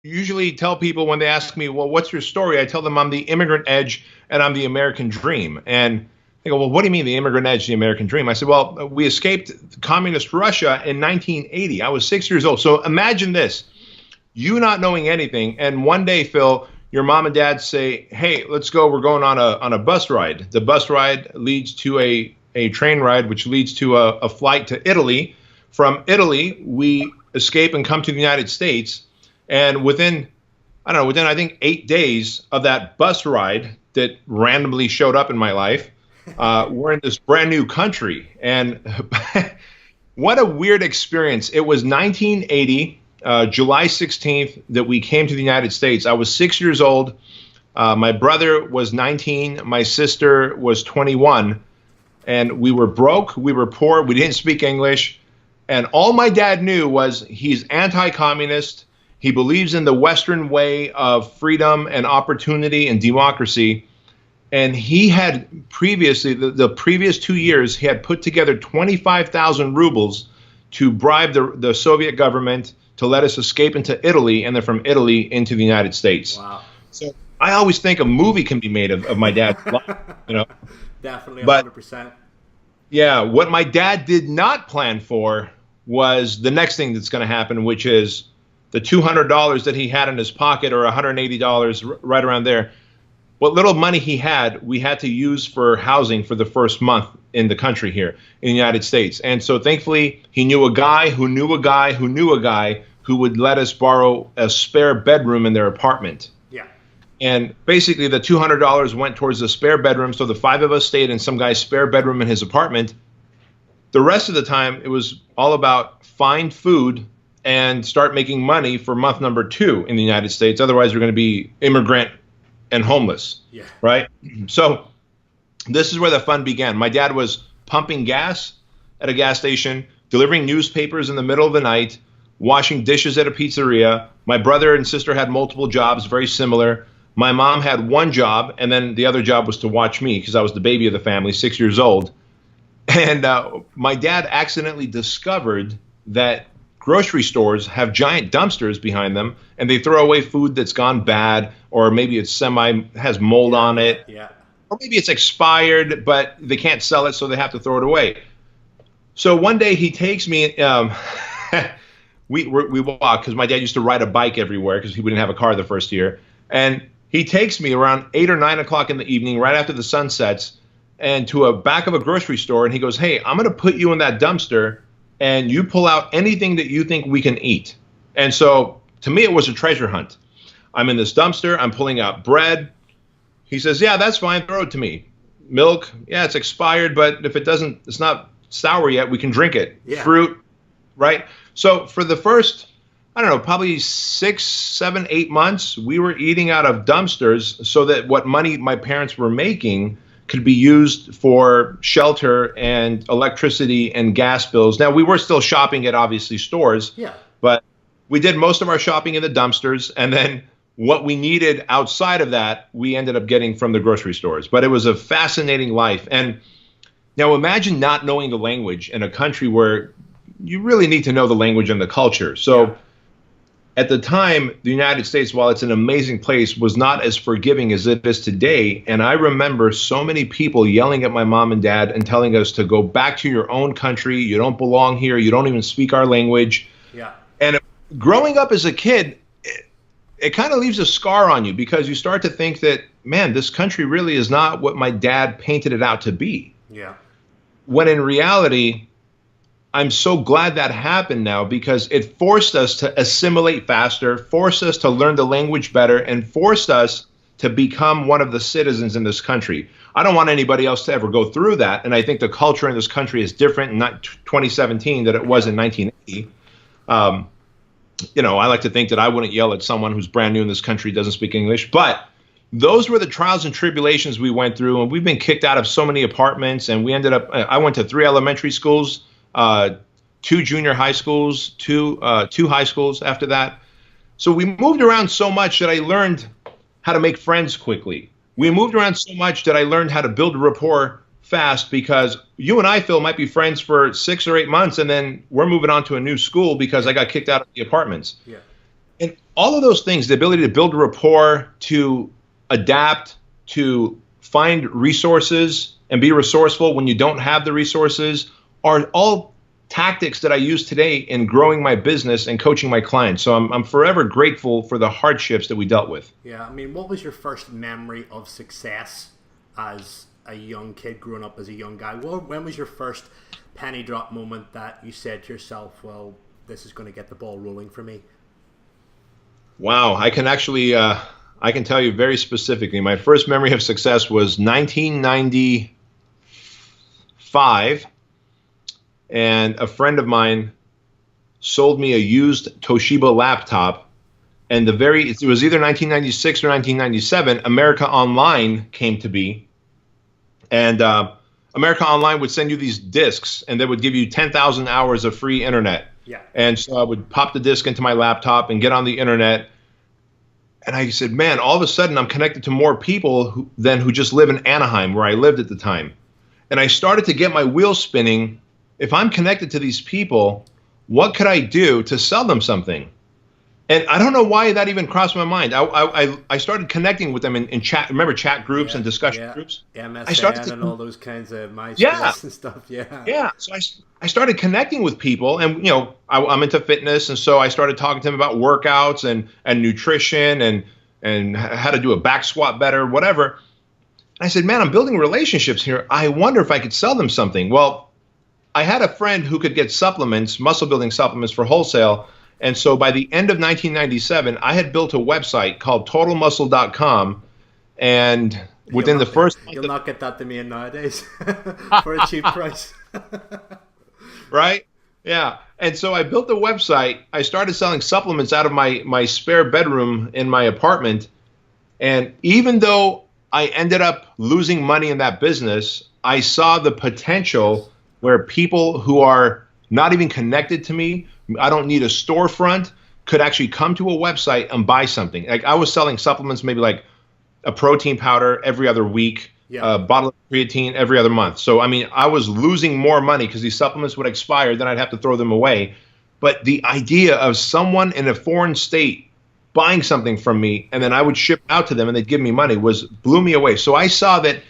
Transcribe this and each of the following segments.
usually tell people when they ask me, well, what's your story? I tell them I'm the immigrant edge and I'm the American dream. And they go, well, what do you mean the immigrant edge, the American dream? I said, well, we escaped communist Russia in 1980. I was 6 years old. So imagine this, you not knowing anything. And one day, Phil, your mom and dad say, hey, let's go. We're going on a bus ride. The bus ride leads to a train ride, which leads to a flight to Italy. From Italy, we escape and come to the United States. And within I think 8 days of that bus ride that randomly showed up in my life, we're in this brand new country. And what a weird experience. It was 1980, July 16th, that we came to the United States. I was 6 years old. My brother was 19. My sister was 21. And we were broke. We were poor. We didn't speak English. And all my dad knew was he's anti-communist. He believes in the Western way of freedom and opportunity and democracy. And he had previously, the previous 2 years, he had put together 25,000 rubles to bribe the Soviet government to let us escape into Italy, and then from Italy into the United States. Wow. So I always think a movie can be made of my dad's life, you know. Definitely, 100%. But, yeah, what my dad did not plan for was the next thing that's going to happen, which is the $200 that he had in his pocket, or $180, right around there. What little money he had, we had to use for housing for the first month in the country here in the United States. And so thankfully, he knew a guy who knew a guy who knew a guy who would let us borrow a spare bedroom in their apartment. Yeah. And basically, the $200 went towards the spare bedroom. So the 5 of us stayed in some guy's spare bedroom in his apartment. The rest of the time, it was all about find food and start making money for month number 2 in the United States. Otherwise, we're going to be immigrant and homeless. Yeah. Right? So this is where the fun began. My dad was pumping gas at a gas station, delivering newspapers in the middle of the night, washing dishes at a pizzeria. My brother and sister had multiple jobs, very similar. My mom had one job, and then the other job was to watch me because I was the baby of the family, 6 years old. And my dad accidentally discovered that grocery stores have giant dumpsters behind them, and they throw away food that's gone bad, or maybe it's has mold on it. Yeah. Or maybe it's expired, but they can't sell it, so they have to throw it away. So one day he takes me, we walk, because my dad used to ride a bike everywhere because he didn't have a car the first year. And he takes me around 8 or 9 o'clock in the evening, right after the sun sets, and to a back of a grocery store, and he goes, hey, I'm going to put you in that dumpster, and you pull out anything that you think we can eat. And so to me, it was a treasure hunt. I'm in this dumpster. I'm pulling out bread. He says, yeah, that's fine. Throw it to me. Milk. Yeah, it's expired, but if it's not sour yet, we can drink it. Yeah. Fruit. Right. So for the first, I don't know, probably 6, 7, 8 months, we were eating out of dumpsters so that what money my parents were making could be used for shelter and electricity and gas bills. Now, we were still shopping at, obviously, stores. Yeah. But we did most of our shopping in the dumpsters. And then what we needed outside of that, we ended up getting from the grocery stores. But it was a fascinating life. And now imagine not knowing the language in a country where you really need to know the language and the culture. So yeah. At the time, the United States, while it's an amazing place, was not as forgiving as it is today. And I remember so many people yelling at my mom and dad and telling us to go back to your own country. You don't belong here. You don't even speak our language. Yeah. And growing up as a kid, it kind of leaves a scar on you because you start to think that, man, this country really is not what my dad painted it out to be. Yeah. When in reality, I'm so glad that happened now because it forced us to assimilate faster, forced us to learn the language better, and forced us to become one of the citizens in this country. I don't want anybody else to ever go through that, and I think the culture in this country is different in 2017 than it was in 1980. You know, I like to think that I wouldn't yell at someone who's brand new in this country, doesn't speak English, but those were the trials and tribulations we went through, and we've been kicked out of so many apartments, and we ended up, I went to 3 elementary schools, 2 junior high schools, 2 high schools after that. So we moved around so much that I learned how to make friends quickly. We moved around so much that I learned how to build rapport fast because you and I, Phil, might be friends for 6 or 8 months, and then we're moving on to a new school because I got kicked out of the apartments. Yeah. And all of those things, the ability to build rapport, to adapt, to find resources and be resourceful when you don't have the resources, are all tactics that I use today in growing my business and coaching my clients. So I'm forever grateful for the hardships that we dealt with. Yeah, I mean, what was your first memory of success as a young kid growing up as a young guy? When was your first penny drop moment that you said to yourself, well, this is going to get the ball rolling for me? Wow, I can actually, I can tell you very specifically. My first memory of success was 1995, and a friend of mine sold me a used Toshiba laptop. And it was either 1996 or 1997, America Online came to be. And America Online would send you these discs, and they would give you 10,000 hours of free internet. Yeah. And so I would pop the disc into my laptop and get on the internet. And I said, man, all of a sudden I'm connected to more people who just live in Anaheim, where I lived at the time. And I started to get my wheels spinning. If I'm connected to these people, what could I do to sell them something? And I don't know why that even crossed my mind. I started connecting with them in chat. Remember chat groups and discussion groups? MSN and all those kinds of MySpace and stuff. Yeah. So I started connecting with people, and I'm into fitness, and so I started talking to them about workouts and nutrition and how to do a back squat better, whatever. And I said, man, I'm building relationships here. I wonder if I could sell them something. Well, I had a friend who could get supplements, muscle building supplements for wholesale. And so by the end of 1997, I had built a website called totalmuscle.com. And within the first month, you'll not get that domain nowadays for a cheap price. Right? Yeah. And so I built the website. I started selling supplements out of my spare bedroom in my apartment. And even though I ended up losing money in that business, I saw the potential where people who are not even connected to me, I don't need a storefront, could actually come to a website and buy something. Like I was selling supplements, maybe like a protein powder every other week, a bottle of creatine every other month. So, I mean, I was losing more money because these supplements would expire, then I'd have to throw them away. But the idea of someone in a foreign state buying something from me and then I would ship out to them and they'd give me money blew me away. So I saw that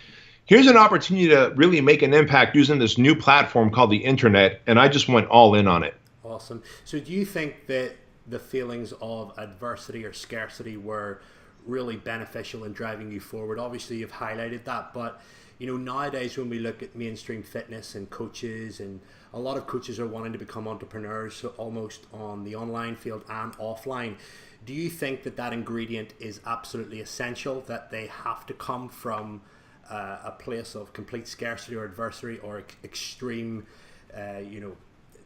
here's an opportunity to really make an impact using this new platform called the internet, and I just went all in on it. Awesome. So do you think that the feelings of adversity or scarcity were really beneficial in driving you forward? Obviously, you've highlighted that, but nowadays when we look at mainstream fitness and coaches, and a lot of coaches are wanting to become entrepreneurs, so almost on the online field and offline. Do you think that ingredient is absolutely essential, that they have to come from a place of complete scarcity or adversity or extreme,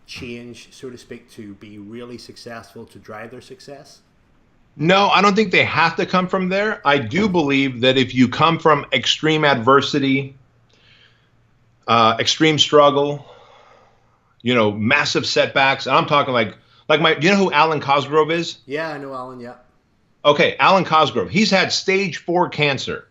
change, so to speak, to be really successful, to drive their success? No, I don't think they have to come from there. I do believe that if you come from extreme adversity, extreme struggle, massive setbacks, and I'm talking like do you know who Alan Cosgrove is? Yeah, I know Alan, yeah. Okay, Alan Cosgrove. He's had stage 4 cancer.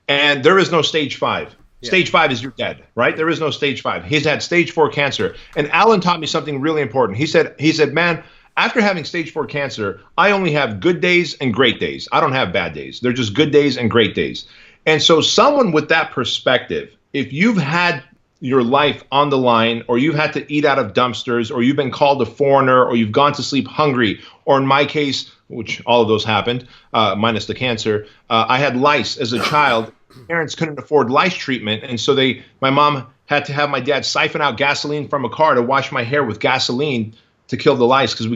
And there is no stage 5. Yeah. Stage 5 is you're dead, right? There is no stage 5. He's had stage 4 cancer. And Alan taught me something really important. He said, man, after having stage 4 cancer, I only have good days and great days. I don't have bad days. They're just good days and great days. And so someone with that perspective, if you've had your life on the line, or you've had to eat out of dumpsters, or you've been called a foreigner, or you've gone to sleep hungry, or in my case, which all of those happened, minus the cancer, I had lice as a child. Parents couldn't afford lice treatment, and so my mom had to have my dad siphon out gasoline from a car to wash my hair with gasoline to kill the lice, because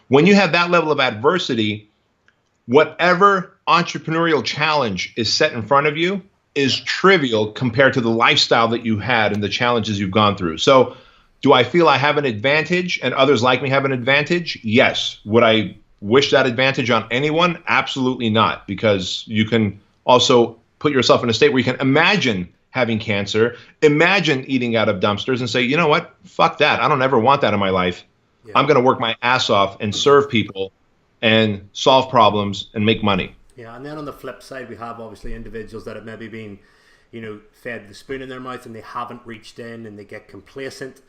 when you have that level of adversity, whatever entrepreneurial challenge is set in front of you is trivial compared to the lifestyle that you had and the challenges you've gone through. So do I feel I have an advantage and others like me have an advantage? Yes. Would I wish that advantage on anyone? Absolutely not, because you can also put yourself in a state where you can imagine having cancer, imagine eating out of dumpsters, and say, you know what, fuck that. I don't ever want that in my life. Yeah. I'm going to work my ass off and serve people and solve problems and make money. Yeah, and then on the flip side, we have obviously individuals that have maybe been, fed the spoon in their mouth and they haven't reached in and they get complacent.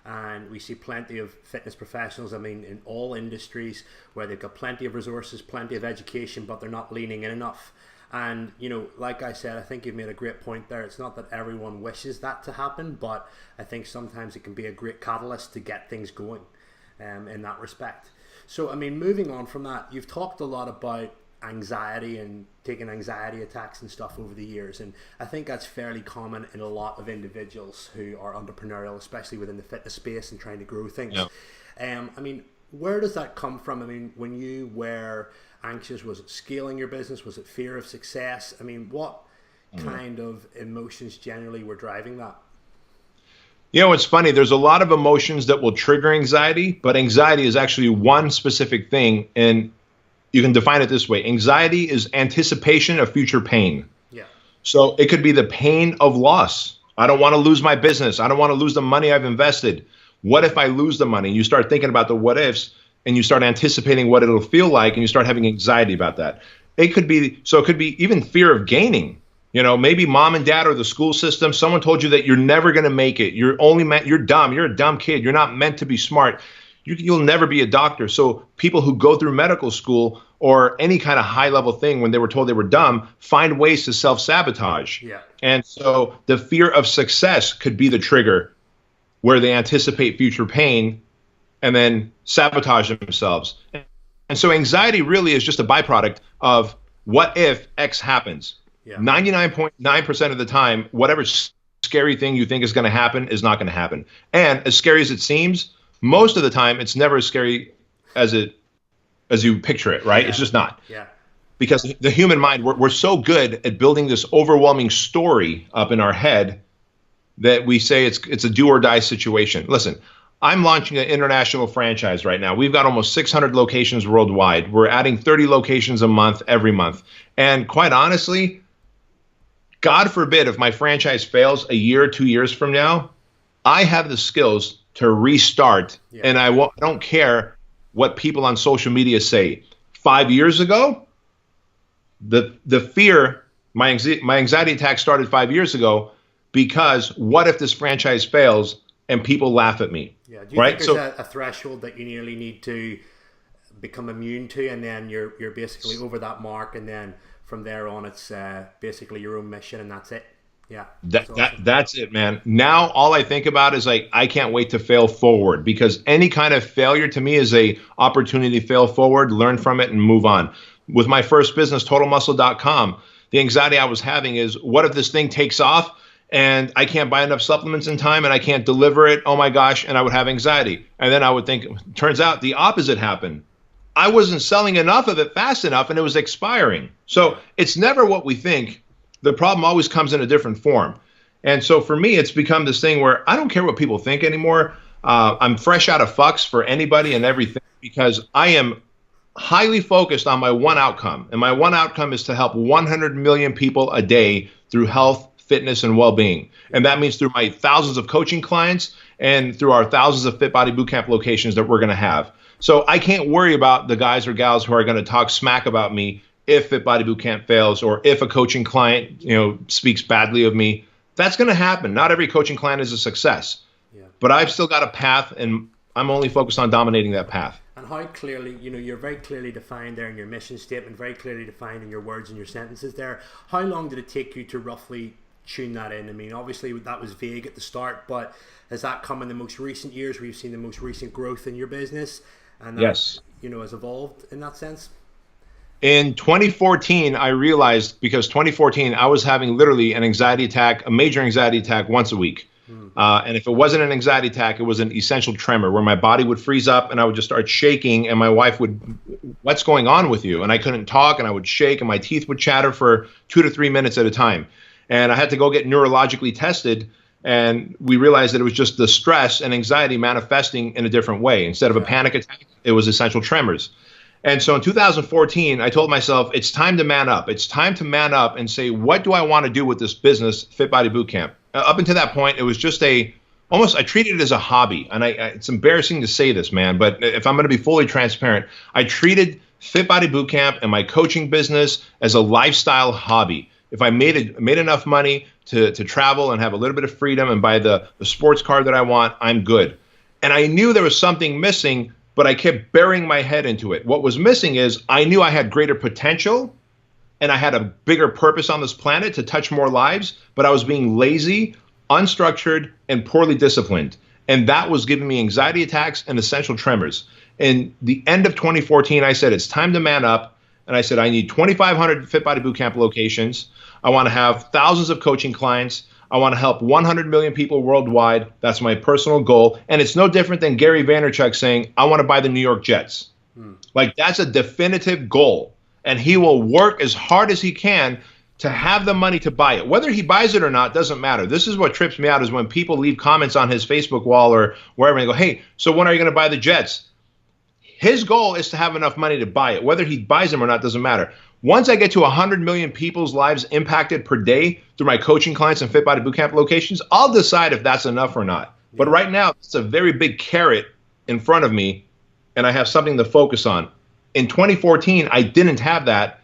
And we see plenty of fitness professionals, I mean, in all industries, where they've got plenty of resources, plenty of education, but they're not leaning in enough. And, you know, like I said, I think you've made a great point there. It's not that everyone wishes that to happen, but I think sometimes it can be a great catalyst to get things going in that respect. So, I mean, moving on from that, you've talked a lot about anxiety and taking anxiety attacks and stuff over the years, and I think that's fairly common in a lot of individuals who are entrepreneurial, especially within the fitness space and trying to grow things. Yeah. I mean, where does that come from? I mean, when you were anxious, was it scaling your business? Was it fear of success? I mean, what kind of emotions generally were driving that? You know, it's funny. There's a lot of emotions that will trigger anxiety, but anxiety is actually one specific thing, and you can define it this way. Anxiety is anticipation of future pain. Yeah. So it could be the pain of loss. I don't want to lose my business. I don't want to lose the money I've invested. What if I lose the money? You start thinking about the what ifs, and you start anticipating what it'll feel like, and you start having anxiety about that. It could be even fear of gaining. You know, maybe mom and dad or the school system, someone told you that you're never going to make it. You're dumb. You're a dumb kid. You're not meant to be smart. You'll never be a doctor. So people who go through medical school or any kind of high level thing when they were told they were dumb, find ways to self-sabotage. Yeah. And so the fear of success could be the trigger where they anticipate future pain and then sabotage themselves. And so anxiety really is just a byproduct of what if X happens. Yeah. 99.9% of the time, whatever scary thing you think is going to happen is not going to happen. And as scary as it seems, most of the time, it's never as scary as you picture it, right? Yeah. It's just not. Yeah. Because the human mind, we're so good at building this overwhelming story up in our head that we say it's a do or die situation. Listen, I'm launching an international franchise right now. We've got almost 600 locations worldwide. We're adding 30 locations a month, every month. And quite honestly, God forbid if my franchise fails a year or 2 years from now, I have the skills to restart, and I don't care what people on social media say. 5 years ago, the fear, my anxiety attack started 5 years ago because what if this franchise fails and people laugh at me? Yeah. Do you think there's a threshold that you nearly need to become immune to, and then you're basically over that mark, and then from there on it's basically your own mission and that's it? Yeah. That's it, man. Now all I think about is like, I can't wait to fail forward, because any kind of failure to me is a opportunity to fail forward, learn from it, and move on. With my first business, TotalMuscle.com, the anxiety I was having is, what if this thing takes off and I can't buy enough supplements in time and I can't deliver it? Oh my gosh. And I would have anxiety. And then I would think, turns out the opposite happened. I wasn't selling enough of it fast enough and it was expiring. So it's never what we think. The problem always comes in a different form. And so for me, it's become this thing where I don't care what people think anymore. I'm fresh out of fucks for anybody and everything, because I am highly focused on my one outcome. And my one outcome is to help 100 million people a day through health, fitness, and well-being. And that means through my thousands of coaching clients and through our thousands of Fit Body Bootcamp locations that we're going to have. So I can't worry about the guys or gals who are going to talk smack about me if Fit Body Bootcamp fails, or if a coaching client, speaks badly of me. That's going to happen. Not every coaching client is a success. Yeah. But I've still got a path, and I'm only focused on dominating that path. And how clearly, you're very clearly defined there in your mission statement, very clearly defined in your words and your sentences there. How long did it take you to roughly tune that in? I mean, obviously that was vague at the start, but has that come in the most recent years where you've seen the most recent growth in your business? And that, yes, has evolved in that sense? In 2014, I realized, because 2014, I was having literally a major anxiety attack once a week. And if it wasn't an anxiety attack, it was an essential tremor where my body would freeze up and I would just start shaking, and my wife would, what's going on with you? And I couldn't talk, and I would shake, and my teeth would chatter for 2 to 3 minutes at a time. And I had to go get neurologically tested. And we realized that it was just the stress and anxiety manifesting in a different way. Instead of a panic attack, it was essential tremors. And so in 2014, I told myself, it's time to man up. It's time to man up and say, what do I want to do with this business, Fit Body Bootcamp? Up until that point, it was just I treated it as a hobby. And it's embarrassing to say this, man, but if I'm going to be fully transparent, I treated Fit Body Bootcamp and my coaching business as a lifestyle hobby. If I made enough money to travel and have a little bit of freedom and buy the sports car that I want, I'm good. And I knew there was something missing, but I kept burying my head into it. What was missing is I knew I had greater potential and I had a bigger purpose on this planet to touch more lives, but I was being lazy, unstructured, and poorly disciplined. And that was giving me anxiety attacks and essential tremors. In the end of 2014, I said, it's time to man up. And I said, I need 2,500 Fit Body Bootcamp locations. I want to have thousands of coaching clients. I want to help 100 million people worldwide. That's my personal goal. And it's no different than Gary Vaynerchuk saying, I want to buy the New York Jets. Like, that's a definitive goal. And he will work as hard as he can to have the money to buy it. Whether he buys it or not doesn't matter. This is what trips me out, is when people leave comments on his Facebook wall or wherever and go, hey, so when are you going to buy the Jets? His goal is to have enough money to buy it. Whether he buys them or not doesn't matter. Once I get to 100 million people's lives impacted per day through my coaching clients and Fit Body Bootcamp locations, I'll decide if that's enough or not. But right now, it's a very big carrot in front of me, and I have something to focus on. In 2014, I didn't have that.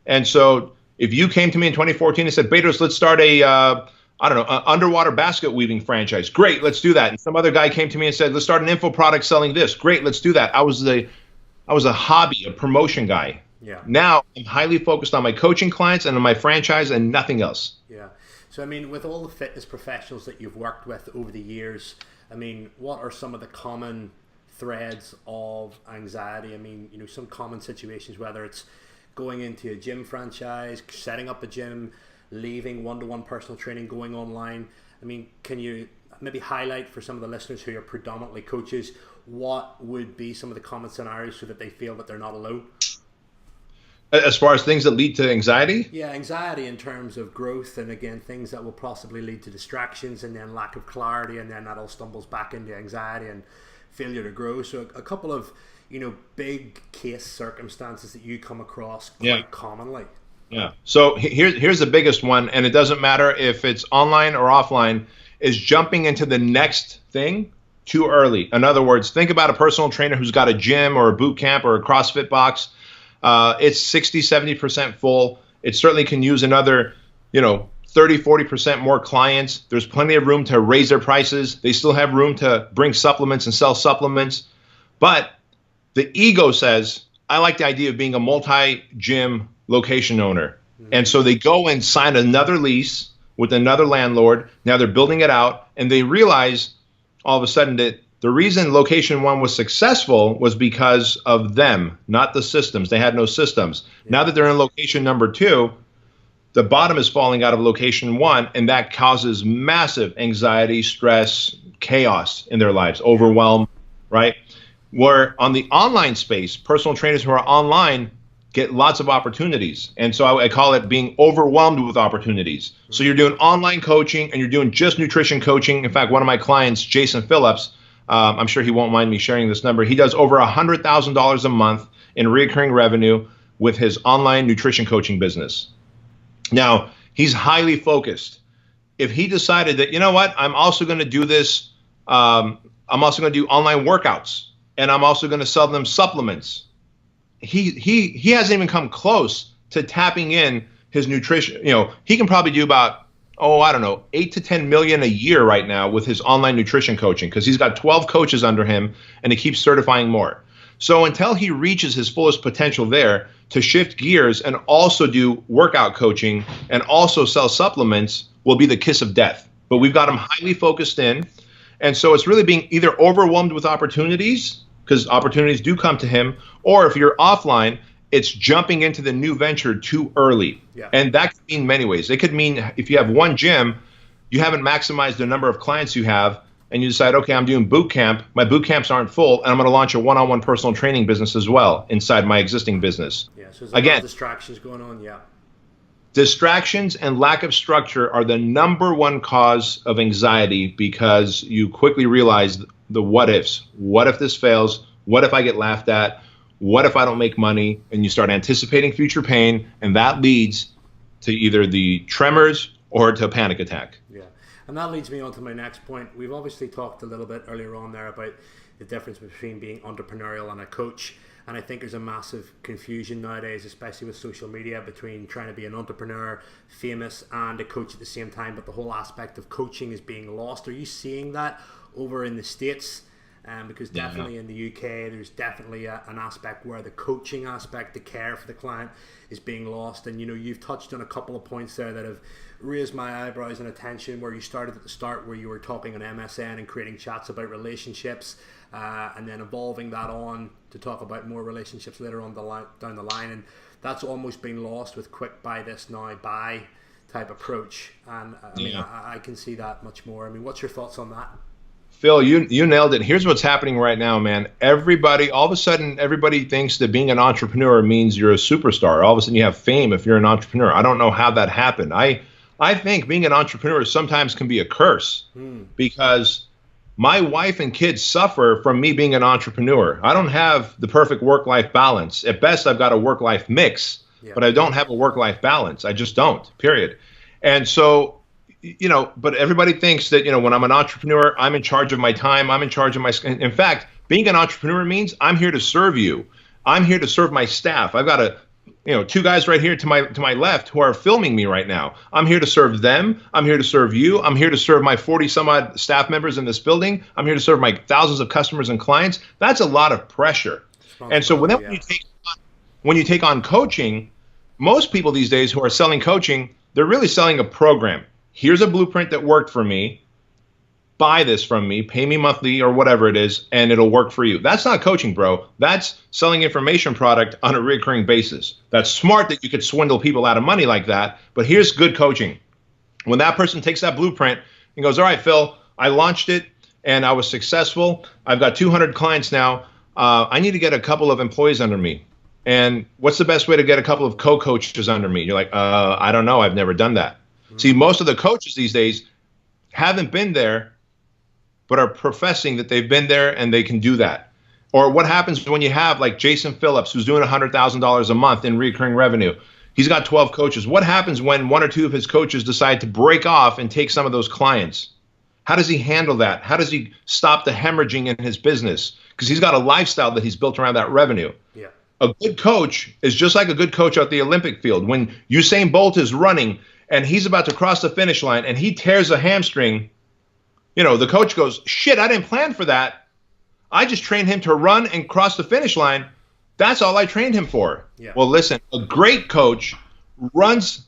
And so if you came to me in 2014 and said, Bedros, let's start an underwater basket weaving franchise. Great, let's do that. And some other guy came to me and said, let's start an info product selling this. Great, let's do that. I was a hobby, a promotion guy. Yeah. Now I'm highly focused on my coaching clients and on my franchise and nothing else. Yeah. So, I mean, with all the fitness professionals that you've worked with over the years, I mean, what are some of the common threads of anxiety? I mean, you know, some common situations, whether it's going into a gym franchise, setting up a gym, leaving one-to-one personal training, going online. I mean, can you maybe highlight for some of the listeners who are predominantly coaches, what would be some of the common scenarios so that they feel that they're not alone? As far as things that lead to anxiety? Yeah, anxiety in terms of growth, and again, things that will possibly lead to distractions and then lack of clarity, and then that all stumbles back into anxiety and failure to grow. So a couple of, you know, big case circumstances that you come across quite commonly. Yeah. So here's the biggest one, and it doesn't matter if it's online or offline, is jumping into the next thing too early. In other words, think about a personal trainer who's got a gym or a boot camp or a CrossFit box. It's 60, 70% full. It certainly can use another, 30, 40% more clients. There's plenty of room to raise their prices. They still have room to bring supplements and sell supplements. But the ego says, I like the idea of being a multi-gym location owner. And so they go and sign another lease with another landlord. Now they're building it out, and they realize all of a sudden that the reason location one was successful was because of them, not the systems. They had no systems. Now that they're in location number 2, the bottom is falling out of location 1, and that causes massive anxiety, stress, chaos in their lives, overwhelm, right? Where on the online space, personal trainers who are online get lots of opportunities. And so I call it being overwhelmed with opportunities. So you're doing online coaching and you're doing just nutrition coaching. In fact, one of my clients, Jason Phillips, I'm sure he won't mind me sharing this number. He does over $100,000 a month in recurring revenue with his online nutrition coaching business. Now, he's highly focused. If he decided that, you know what, I'm also going to do this, I'm also going to do online workouts, and I'm also going to sell them supplements. He hasn't even come close to tapping in his nutrition. He can probably do about, 8 to 10 million a year right now with his online nutrition coaching, because he's got 12 coaches under him and he keeps certifying more. So until he reaches his fullest potential there to shift gears and also do workout coaching and also sell supplements will be the kiss of death. But we've got him highly focused in. And so it's really being either overwhelmed with opportunities, because opportunities do come to him, or if you're offline, it's jumping into the new venture too early. Yeah. And that could mean many ways. It could mean if you have one gym, you haven't maximized the number of clients you have, and you decide, okay, I'm doing boot camp. My boot camps aren't full, and I'm going to launch a one-on-one personal training business as well inside my existing business. Yeah, so there's a lot of distractions going on, yeah. Distractions and lack of structure are the number one cause of anxiety, because you quickly realize the what ifs. What if this fails? What if I get laughed at? What if I don't make money? And you start anticipating future pain, and that leads to either the tremors or to a panic attack. Yeah, and that leads me on to my next point. We've obviously talked a little bit earlier on there about the difference between being entrepreneurial and a coach. And I think there's a massive confusion nowadays, especially with social media, between trying to be an entrepreneur, famous, and a coach at the same time. But the whole aspect of coaching is being lost. Are you seeing that over in the States? because definitely in the UK, there's definitely an aspect where the coaching aspect, the care for the client is being lost. And, you've touched on a couple of points there that have raised my eyebrows and attention, where you started at the start where you were talking on MSN and creating chats about relationships, and then evolving that on to talk about more relationships later on down the line. And that's almost been lost with quick buy this now, buy type approach. And I can see that much more. I mean, what's your thoughts on that? Phil, you nailed it. Here's what's happening right now, man. All of a sudden, everybody thinks that being an entrepreneur means you're a superstar. All of a sudden, you have fame if you're an entrepreneur. I don't know how that happened. I think being an entrepreneur sometimes can be a curse, because my wife and kids suffer from me being an entrepreneur. I don't have the perfect work-life balance. At best, I've got a work-life mix, but I don't have a work-life balance. I just don't, period. And so, but everybody thinks that, when I'm an entrepreneur, I'm in charge of my time. I'm in charge of in fact, being an entrepreneur means I'm here to serve you. I'm here to serve my staff. I've got two guys right here to my left who are filming me right now. I'm here to serve them. I'm here to serve you. I'm here to serve my 40 some odd staff members in this building. I'm here to serve my thousands of customers and clients. That's a lot of pressure. And so when you take on coaching, most people these days who are selling coaching, they're really selling a program. Here's a blueprint that worked for me. Buy this from me, pay me monthly or whatever it is, and it'll work for you. That's not coaching, bro. That's selling information product on a recurring basis. That's smart that you could swindle people out of money like that, but here's good coaching. When that person takes that blueprint and goes, all right, Phil, I launched it and I was successful. I've got 200 clients now. I need to get a couple of employees under me. And what's the best way to get a couple of co-coaches under me? You're like, I don't know. I've never done that. See, most of the coaches these days haven't been there, but are professing that they've been there and they can do that. Or what happens when you have like Jason Phillips, who's doing $100,000 a month in recurring revenue? He's got 12 coaches. What happens when one or two of his coaches decide to break off and take some of those clients? How does he handle that? How does he stop the hemorrhaging in his business? Because he's got a lifestyle that he's built around that revenue. Yeah. A good coach is just like a good coach at the Olympic field. When Usain Bolt is running and he's about to cross the finish line and he tears a hamstring, the coach goes, shit, I didn't plan for that. I just trained him to run and cross the finish line. That's all I trained him for. Yeah. Well, listen, a great coach runs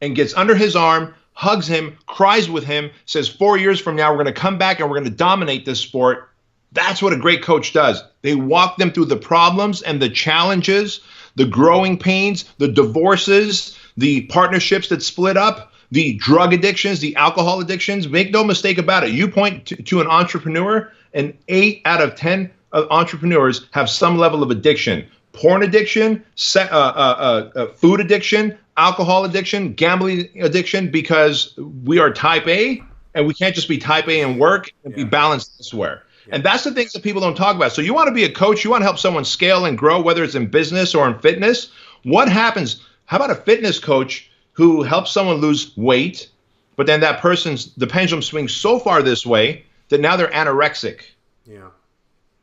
and gets under his arm, hugs him, cries with him, says 4 years from now, we're going to come back and we're going to dominate this sport. That's what a great coach does. They walk them through the problems and the challenges, the growing pains, the divorces, the partnerships that split up, the drug addictions, the alcohol addictions. Make no mistake about it. You point to an entrepreneur, and 8 out of 10 entrepreneurs have some level of addiction. Porn addiction, food addiction, alcohol addiction, gambling addiction, because we are type A, and we can't just be type A and work and be balanced elsewhere. Yeah. And that's the things that people don't talk about. So you want to be a coach, you want to help someone scale and grow, whether it's in business or in fitness. What happens? How about a fitness coach who helps someone lose weight, but then the pendulum swings so far this way that now they're anorexic? Yeah.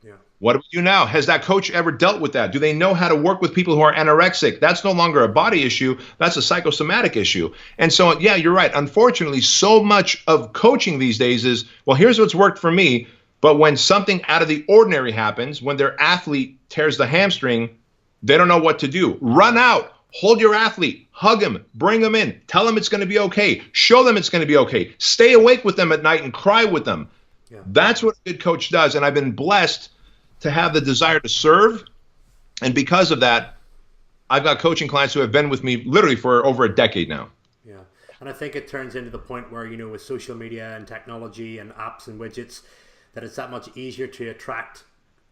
Yeah. What do we do now? Has that coach ever dealt with that? Do they know how to work with people who are anorexic? That's no longer a body issue. That's a psychosomatic issue. And so, yeah, you're right. Unfortunately, so much of coaching these days is, well, here's what's worked for me. But when something out of the ordinary happens, when their athlete tears the hamstring, they don't know what to do. Run out. Hold your athlete, hug him, bring him in, tell them it's going to be okay, show them it's going to be okay, stay awake with them at night and cry with them. Yeah. That's what a good coach does. And I've been blessed to have the desire to serve. And because of that, I've got coaching clients who have been with me literally for over a decade now. Yeah. And I think it turns into the point where, with social media and technology and apps and widgets, that it's that much easier to attract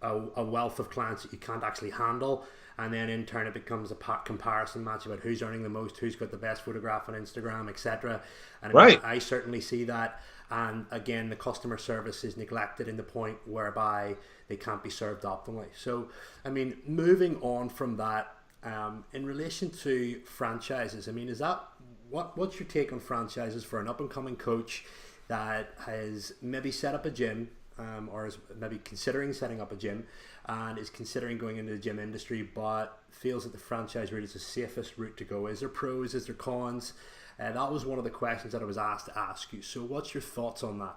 a wealth of clients that you can't actually handle. And then in turn, it becomes a comparison match about who's earning the most, who's got the best photograph on Instagram, etc. And I certainly see that. And again, the customer service is neglected in the point whereby they can't be served optimally. So, moving on from that, in relation to franchises, is that what's your take on franchises for an up-and-coming coach that has maybe set up a gym, or is maybe considering setting up a gym and is considering going into the gym industry, but feels that the franchise route is the safest route to go? Is there pros? Is there cons? That was one of the questions that I was asked to ask you. So what's your thoughts on that?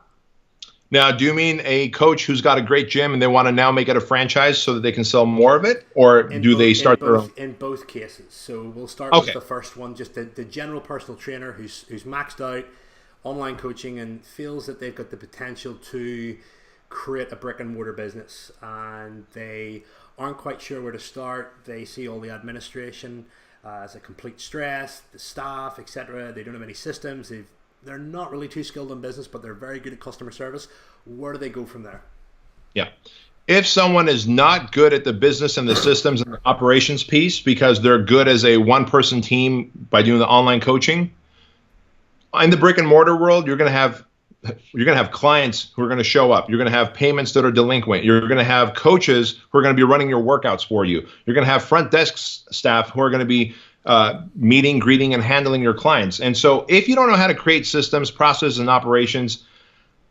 Now, do you mean a coach who's got a great gym and they want to now make it a franchise so that they can sell more of it, or do they start their own? In both cases. So we'll start with Okay. the first one, just the general personal trainer who's maxed out online coaching and feels that they've got the potential to create a brick and mortar business, and they aren't quite sure where to start. They see all the administration as a complete stress, the staff, etc. They don't have any systems. They're not really too skilled in business, but they're very good at customer service. Where do they go from there? Yeah. If someone is not good at the business and the systems and the operations piece because they're good as a one-person team by doing the online coaching, in the brick and mortar world, you're going to have clients who are going to show up. You're going to have payments that are delinquent. You're going to have coaches who are going to be running your workouts for you. You're going to have front desk staff who are going to be meeting, greeting, and handling your clients. And so if you don't know how to create systems, processes, and operations,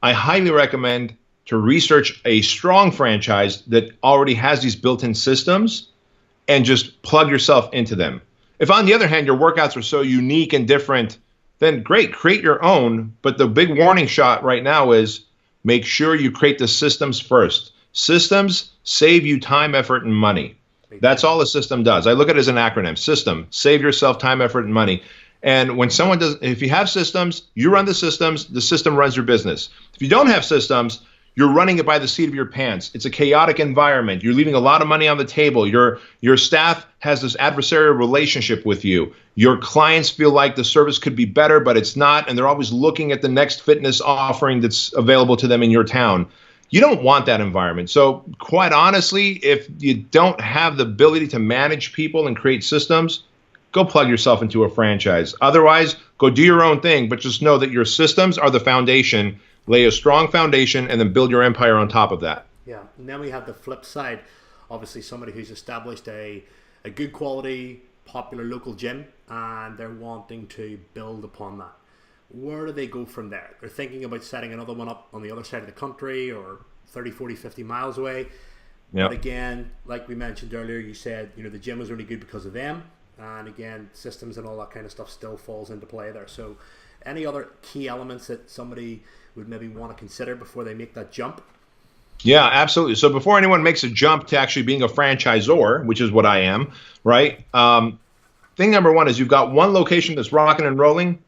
I highly recommend to research a strong franchise that already has these built-in systems and just plug yourself into them. If, on the other hand, your workouts are so unique and different, then great, create your own. But the big warning shot right now is make sure you create the systems first. Systems save you time, effort, and money. That's all a system does. I look at it as an acronym. System, save yourself time, effort, and money. And when someone does, if you have systems, you run the system runs your business. If you don't have systems, you're running it by the seat of your pants. It's a chaotic environment. You're leaving a lot of money on the table. Your staff has this adversarial relationship with you. Your clients feel like the service could be better, but it's not, and they're always looking at the next fitness offering that's available to them in your town. You don't want that environment. So quite honestly, if you don't have the ability to manage people and create systems, go plug yourself into a franchise. Otherwise, go do your own thing, but just know that your systems are the foundation. Lay a strong foundation and then build your empire on top of that. Yeah, and then we have the flip side. Obviously, somebody who's established a good quality, popular local gym, and they're wanting to build upon that. Where do they go from there? They're thinking about setting another one up on the other side of the country or 30, 40, 50 miles away. Yep. But again, like we mentioned earlier, you said, the gym was only good because of them. And again, systems and all that kind of stuff still falls into play there. So any other key elements that somebody would maybe want to consider before they make that jump? Yeah, absolutely. So before anyone makes a jump to actually being a franchisor, which is what I am, right? Thing number one is you've got one location that's rocking and rolling.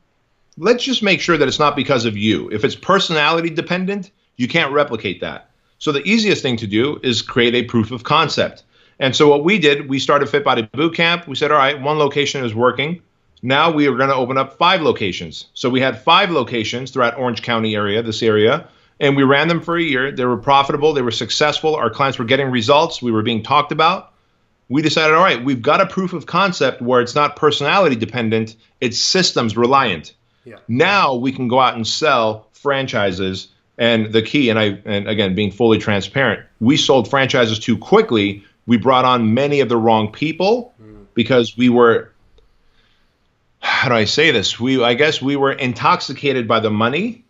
Let's just make sure that it's not because of you. If it's personality dependent, you can't replicate that. So the easiest thing to do is create a proof of concept. And so what we did, we started Fit Body Bootcamp. We said, all right, one location is working. Now we are going to open up 5 locations. So we had 5 locations throughout Orange County area, this area, and we ran them for a year. They were profitable. They were successful. Our clients were getting results. We were being talked about. We decided, all right, we've got a proof of concept where it's not personality dependent, it's systems reliant. Yeah. Now we can go out and sell franchises. And the key, and again, being fully transparent, we sold franchises too quickly. We brought on many of the wrong people because we were, how do I say this? I guess we were intoxicated by the money.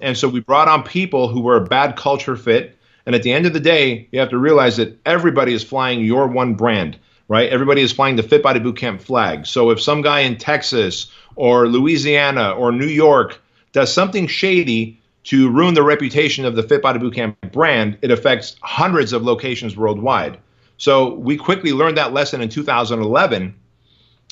And so we brought on people who were a bad culture fit. And at the end of the day, you have to realize that everybody is flying your one brand, right? Everybody is flying the Fit Body Bootcamp flag. So if some guy in Texas or Louisiana or New York does something shady to ruin the reputation of the Fit Body Bootcamp brand, it affects hundreds of locations worldwide. So we quickly learned that lesson in 2011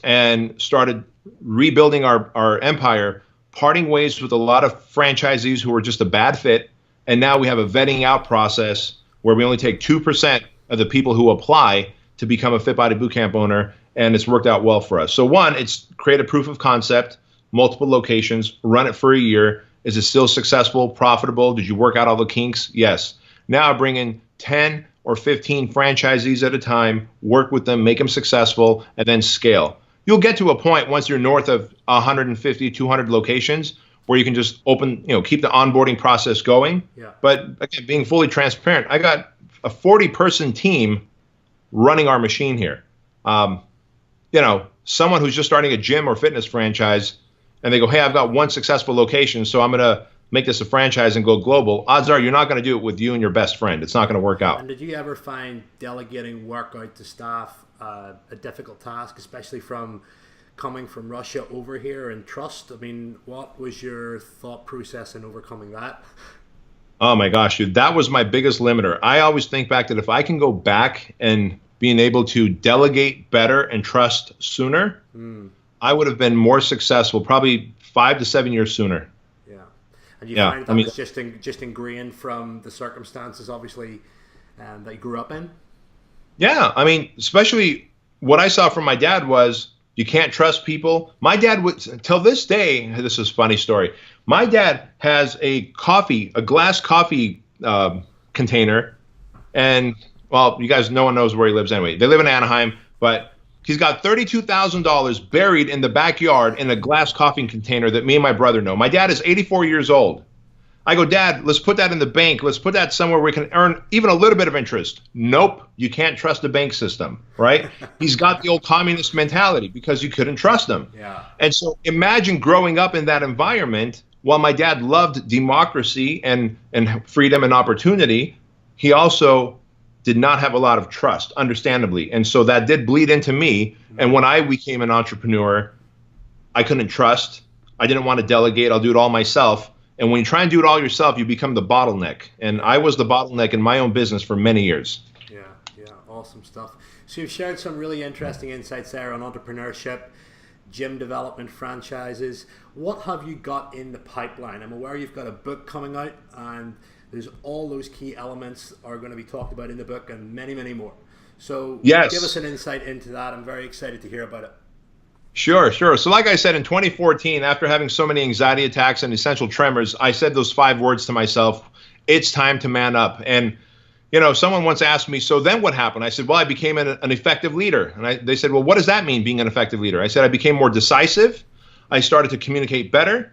and started rebuilding our empire, parting ways with a lot of franchisees who were just a bad fit. And now we have a vetting out process where we only take 2% of the people who apply to become a Fit Body Bootcamp owner, and it's worked out well for us. So one, it's create a proof of concept, multiple locations, run it for a year. Is it still successful, profitable? Did you work out all the kinks? Yes. Now bring in 10 or 15 franchisees at a time, work with them, make them successful, and then scale. You'll get to a point once you're north of 150, 200 locations where you can just open, keep the onboarding process going. Yeah. But again, being fully transparent, I got a 40-person team running our machine here. Someone who's just starting a gym or fitness franchise, and they go, hey, I've got one successful location, so I'm going to make this a franchise and go global. Odds are you're not going to do it with you and your best friend. It's not going to work out. And did you ever find delegating work out to staff a difficult task, especially from coming from Russia over here and trust? I mean, what was your thought process in overcoming that? Oh my gosh, dude, that was my biggest limiter. I always think back that if I can go back and being able to delegate better and trust sooner, I would have been more successful, probably 5 to 7 years sooner. Yeah. And you Yeah, find that was just ingrained from the circumstances, obviously, that you grew up in? yeah, I mean, especially what I saw from my dad was you can't trust people. My dad would, till this day, this is a funny story. My dad has a glass coffee container, and well, you guys, no one knows where he lives anyway. They live in Anaheim, but he's got $32,000 buried in the backyard in a glass coffee container that me and my brother know. My dad is 84 years old. I go, Dad, let's put that in the bank. Let's put that somewhere we can earn even a little bit of interest. Nope, you can't trust the bank system, right? He's got the old communist mentality because you couldn't trust him. Yeah. And so imagine growing up in that environment. While my dad loved democracy and freedom and opportunity, he also did not have a lot of trust, understandably. And so that did bleed into me. And when I became an entrepreneur, I couldn't trust. I didn't want to delegate. I'll do it all myself. And when you try and do it all yourself, you become the bottleneck. And I was the bottleneck in my own business for many years. Yeah, awesome stuff. So you've shared some really interesting insights there on entrepreneurship, gym development, franchises. What have you got in the pipeline? I'm aware you've got a book coming out, and there's all those key elements are going to be talked about in the book, and many, many more. So yes, give us an insight into that. I'm very excited to hear about it. Sure. So like I said, in 2014, after having so many anxiety attacks and essential tremors, I said those 5 words to myself: it's time to man up. And, someone once asked me, so then what happened? I said, well, I became an effective leader. And they said, well, what does that mean, being an effective leader? I said, I became more decisive. I started to communicate better,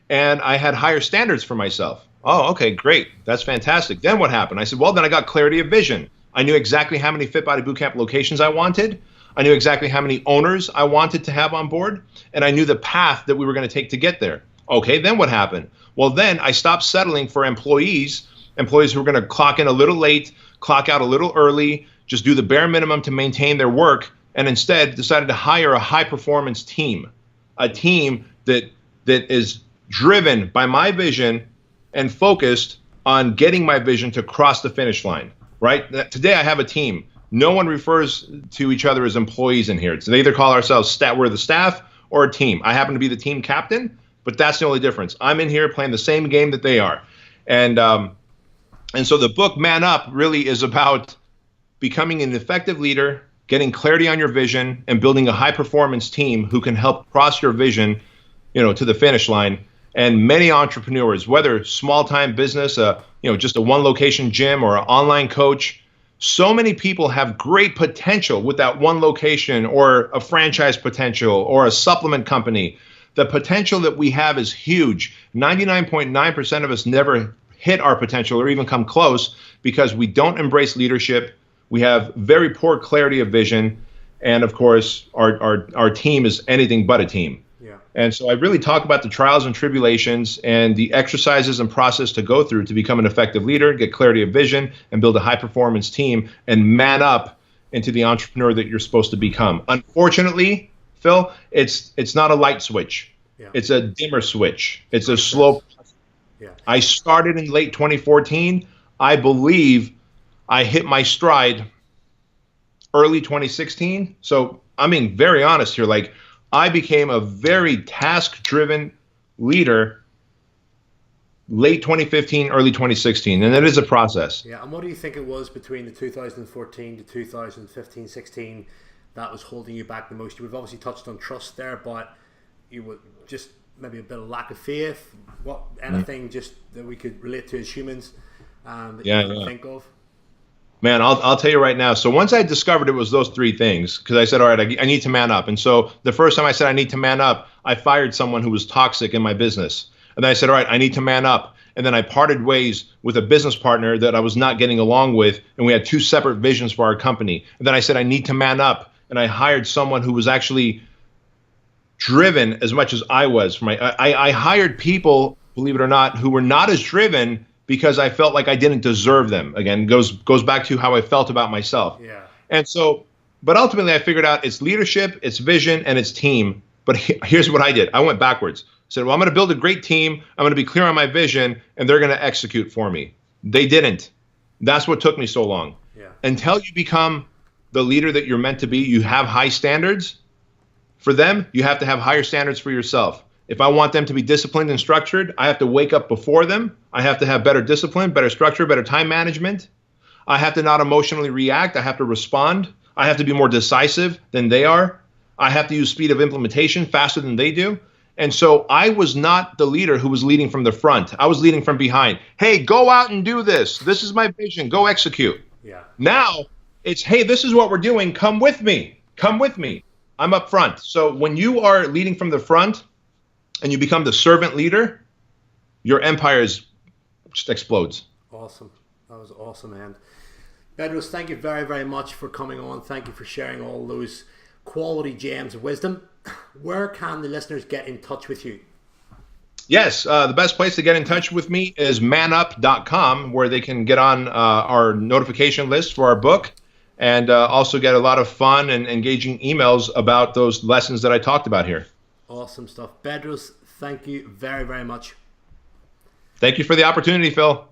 and I had higher standards for myself. Oh, okay, great. That's fantastic. Then what happened? I said, well, then I got clarity of vision. I knew exactly how many Fit Body Bootcamp locations I wanted. I knew exactly how many owners I wanted to have on board, and I knew the path that we were going to take to get there. Okay, then what happened? Well, then I stopped settling for employees who were going to clock in a little late, clock out a little early, just do the bare minimum to maintain their work, and instead decided to hire a high-performance team, a team that is driven by my vision and focused on getting my vision to cross the finish line, right? Today I have a team. No one refers to each other as employees in here. So they either call ourselves we're the staff or a team. I happen to be the team captain, but that's the only difference. I'm in here playing the same game that they are. And so the book Man Up really is about becoming an effective leader, getting clarity on your vision, and building a high performance team who can help cross your vision, to the finish line. And many entrepreneurs, whether small time business, just a one location gym or an online coach, so many people have great potential with that one location or a franchise potential or a supplement company. The potential that we have is huge. 99.9% of us never hit our potential or even come close because we don't embrace leadership. We have very poor clarity of vision. And of course, our team is anything but a team. Yeah. And so I really talk about the trials and tribulations and the exercises and process to go through to become an effective leader, get clarity of vision, and build a high-performance team and man up into the entrepreneur that you're supposed to become. Unfortunately, Phil, it's not a light switch. Yeah. It's a dimmer switch. It's a slow. Yeah. I started in late 2014. I believe I hit my stride early 2016. So I'm being very honest here. Like, I became a very task-driven leader late 2015, early 2016, and it is a process. Yeah, and what do you think it was between the 2014 to 2015, 16 that was holding you back the most? We've obviously touched on trust there, but you would just maybe a bit of lack of faith. Anything just that we could relate to as humans that you can think of? Man, I'll tell you right now. So once I discovered it was those 3 things, because I said, all right, I need to man up. And so the first time I said I need to man up, I fired someone who was toxic in my business. And then I said, all right, I need to man up. And then I parted ways with a business partner that I was not getting along with. And we had 2 separate visions for our company. And then I said, I need to man up. And I hired someone who was actually driven as much as I was. I hired people, believe it or not, who were not as driven because I felt like I didn't deserve them. Again, goes back to how I felt about myself. Yeah. And so, but ultimately I figured out it's leadership, it's vision, and it's team. But here's what I did. I went backwards. I said, well, I'm going to build a great team. I'm going to be clear on my vision, and they're going to execute for me. They didn't. That's what took me so long. Yeah. Until you become the leader that you're meant to be, you have high standards for them. You have to have higher standards for yourself. If I want them to be disciplined and structured, I have to wake up before them. I have to have better discipline, better structure, better time management. I have to not emotionally react. I have to respond. I have to be more decisive than they are. I have to use speed of implementation faster than they do. And so I was not the leader who was leading from the front. I was leading from behind. Hey, go out and do this. This is my vision. Go execute. Yeah. Now it's, hey, this is what we're doing. Come with me. Come with me. I'm up front. So when you are leading from the front and you become the servant leader, your empire just explodes. Awesome. That was awesome, man. Bedros, thank you very, very much for coming on. Thank you for sharing all those quality gems of wisdom. Where can the listeners get in touch with you? Yes, the best place to get in touch with me is manup.com, where they can get on our notification list for our book and also get a lot of fun and engaging emails about those lessons that I talked about here. Awesome stuff. Bedros, thank you very, very much. Thank you for the opportunity, Phil.